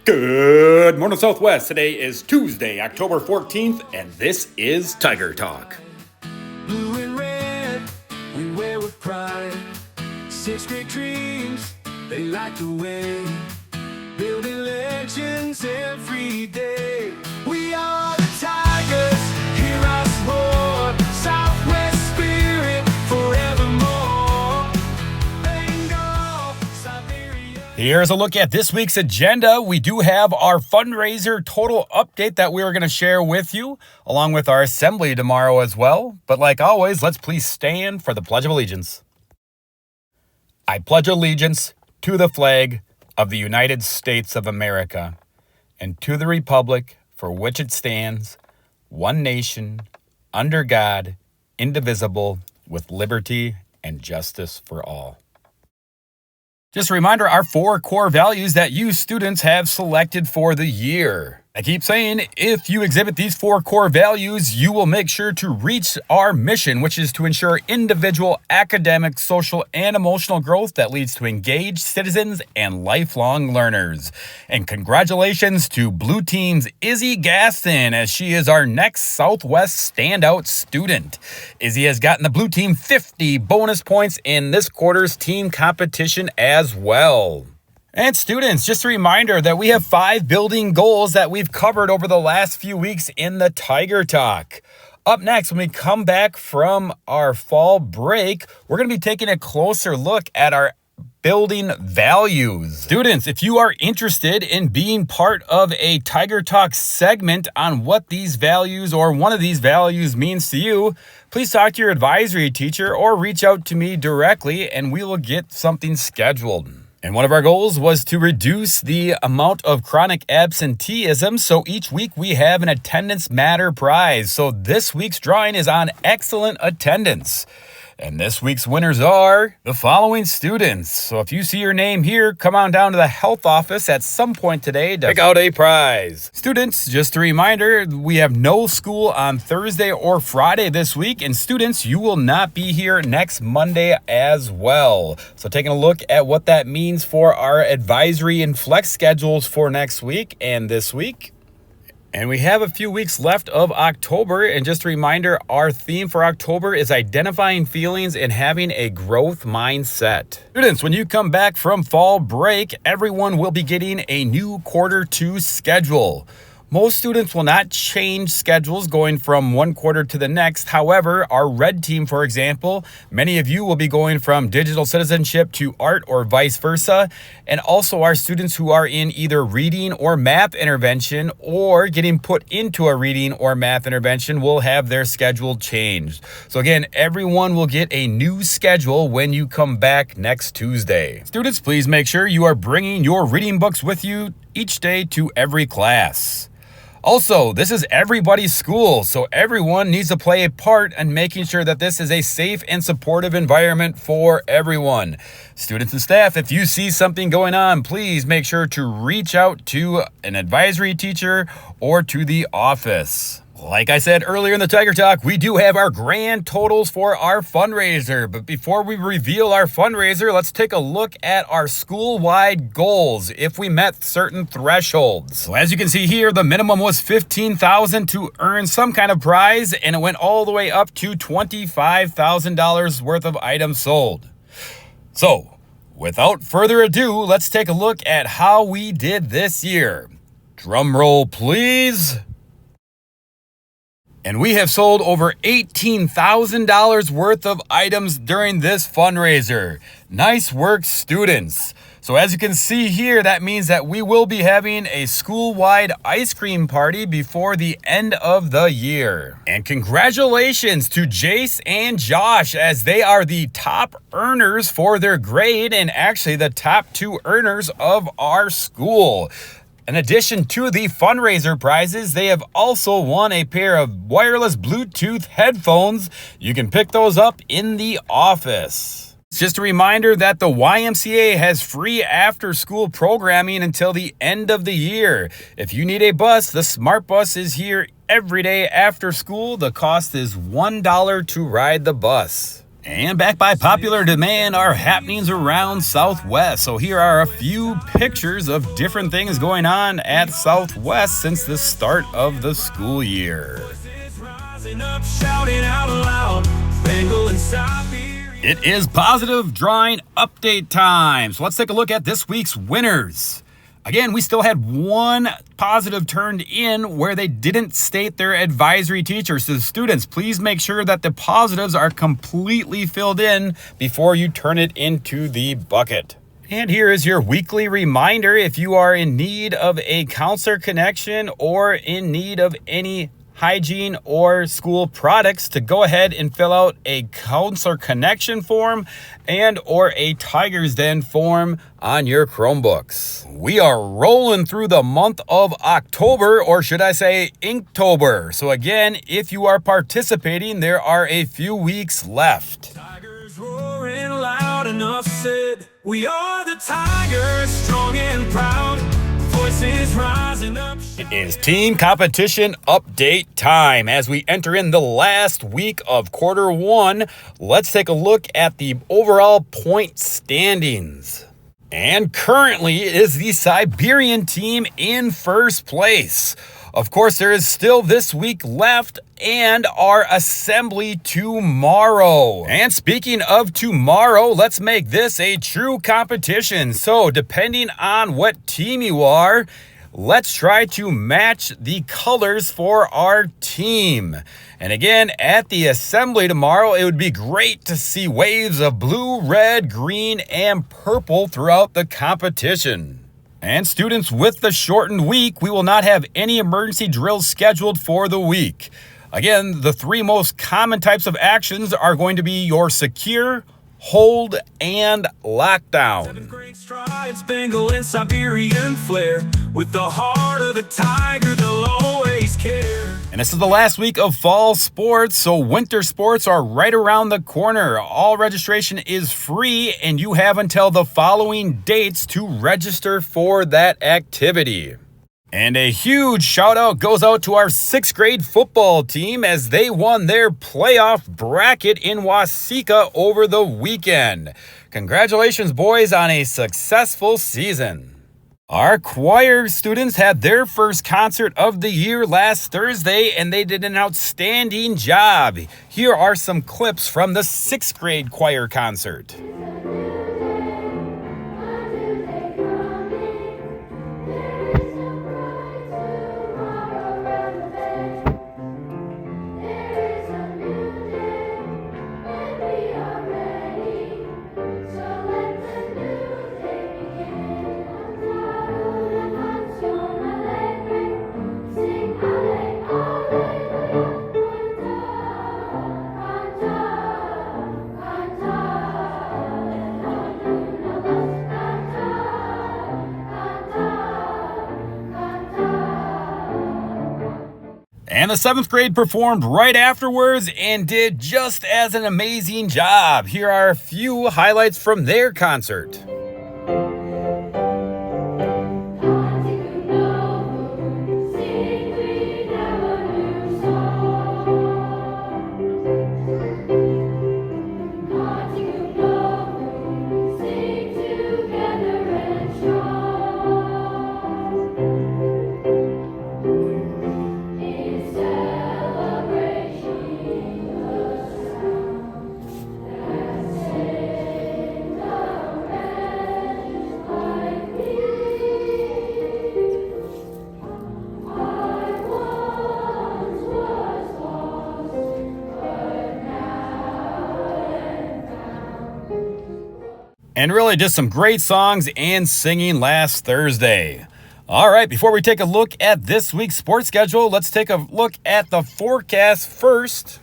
Good morning, Southwest. Today is Tuesday, October 14th, and this is Tiger Talk. Blue and red, we wear with pride. Six great dreams, they light the way. Building legends every day. We are the Tigers, hear us roar. Southwest spirit forevermore. Bengal, Siberia. Here's a look at this week's agenda. We do have our fundraiser total update that we are going to share with you, along with our assembly tomorrow as well. But like always, let's please stand for the Pledge of Allegiance. I pledge allegiance to the flag of the United States of America and to the republic for which it stands, one nation, under God, indivisible, with liberty and justice for all. Just a reminder, our 4 core values that you students have selected for the year. I keep saying, if you exhibit these 4 core values, you will make sure to reach our mission, which is to ensure individual academic, social, and emotional growth that leads to engaged citizens and lifelong learners. And congratulations to Blue Team's Izzy Gaston, as she is our next Southwest standout student. Izzy has gotten the Blue Team 50 bonus points in this quarter's team competition as well. And students, just a reminder that we have 5 building goals that we've covered over the last few weeks in the Tiger Talk. Up next, when we come back from our fall break, we're going to be taking a closer look at our building values. Students, if you are interested in being part of a Tiger Talk segment on what these values or one of these values means to you, please talk to your advisory teacher or reach out to me directly and we will get something scheduled. And one of our goals was to reduce the amount of chronic absenteeism, so each week we have an attendance matter prize. So this week's drawing is on excellent attendance. And this week's winners are the following students. So if you see your name here, come on down to the health office at some point today to pick out a prize. Students, just a reminder, we have no school on Thursday or Friday this week. And students, you will not be here next Monday as well. So taking a look at what that means for our advisory and flex schedules for next week and this week. And we have a few weeks left of October, and just a reminder, our theme for October is identifying feelings and having a growth mindset. Students, when you come back from fall break, everyone will be getting a new quarter 2 schedule. Most students will not change schedules going from one quarter to the next. However, our red team, for example, many of you will be going from digital citizenship to art or vice versa. And also our students who are in either reading or math intervention or getting put into a reading or math intervention will have their schedule changed. So again, everyone will get a new schedule when you come back next Tuesday. Students, please make sure you are bringing your reading books with you each day to every class. Also, this is everybody's school, so everyone needs to play a part in making sure that this is a safe and supportive environment for everyone. Students and staff, if you see something going on, please make sure to reach out to an advisory teacher or to the office. Like I said earlier in the Tiger Talk, we do have our grand totals for our fundraiser. But before we reveal our fundraiser, let's take a look at our school-wide goals if we met certain thresholds. So as you can see here, the minimum was $15,000 to earn some kind of prize, and it went all the way up to $25,000 worth of items sold. So, without further ado, let's take a look at how we did this year. Drum roll, please. And we have sold over $18,000 worth of items during this fundraiser. Nice work, students. So as you can see here, that means that we will be having a school-wide ice cream party before the end of the year. And congratulations to Jace and Josh, as they are the top earners for their grade and actually the top 2 earners of our school. In addition to the fundraiser prizes, they have also won a pair of wireless Bluetooth headphones. You can pick those up in the office. It's just a reminder that the YMCA has free after-school programming until the end of the year. If you need a bus, the Smart Bus is here every day after school. The cost is $1 to ride the bus. And back by popular demand are happenings around Southwest. So here are a few pictures of different things going on at Southwest since the start of the school year. It is positive drawing update time. So let's take a look at this week's winners. Again, we still had one positive turned in where they didn't state their advisory teacher. So students, please make sure that the positives are completely filled in before you turn it into the bucket. And here is your weekly reminder if you are in need of a counselor connection or in need of any hygiene or school products to go ahead and fill out a counselor connection form and or a Tiger's Den form on your Chromebooks. We are rolling through the month of October, or should I say Inktober. So again, if you are participating, there are a few weeks left. Tigers roaring loud enough said, we are the Tigers, strong and proud. Voices rising up. It is team competition update time. As we enter in the last week of quarter one, let's take a look at the overall point standings. And currently it is the Siberian team in first place. Of course, there is still this week left and our assembly tomorrow. And speaking of tomorrow, let's make this a true competition. So depending on what team you are, let's try to match the colors for our team. And again, at the assembly tomorrow, it would be great to see waves of blue, red, green, and purple throughout the competition. And students, with the shortened week, we will not have any emergency drills scheduled for the week. Again, the three most common types of actions are going to be your secure, hold, and lockdown. Seventh grade stride, spangle, and Siberian flair. With the heart of the tiger, they'll always care. And this is the last week of fall sports, so winter sports are right around the corner. All registration is free, and you have until the following dates to register for that activity. And a huge shout out goes out to our 6th grade football team as they won their playoff bracket in Waseca over the weekend. Congratulations, boys, on a successful season. Our choir students had their first concert of the year last Thursday, and they did an outstanding job. Here are some clips from the 6th grade choir concert. And the 7th grade performed right afterwards and did just as an amazing job. Here are a few highlights from their concert. And really just some great songs and singing last Thursday. All right, before we take a look at this week's sports schedule, let's take a look at the forecast first.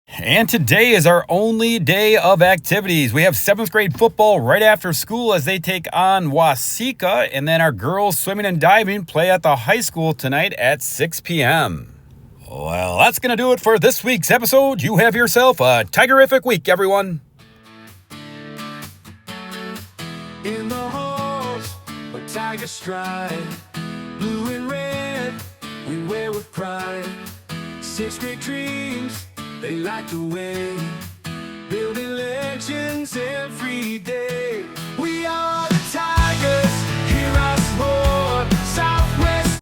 And today is our only day of activities. We have 7th grade football right after school as they take on Waseca, and then our girls swimming and diving play at the high school tonight at 6 p.m. Well, that's going to do it for this week's episode. You have yourself a Tigerific week, everyone. In the halls where tigers stride, blue and red, we wear with pride. 6th grade dreams, they light the way, building legends every day. We are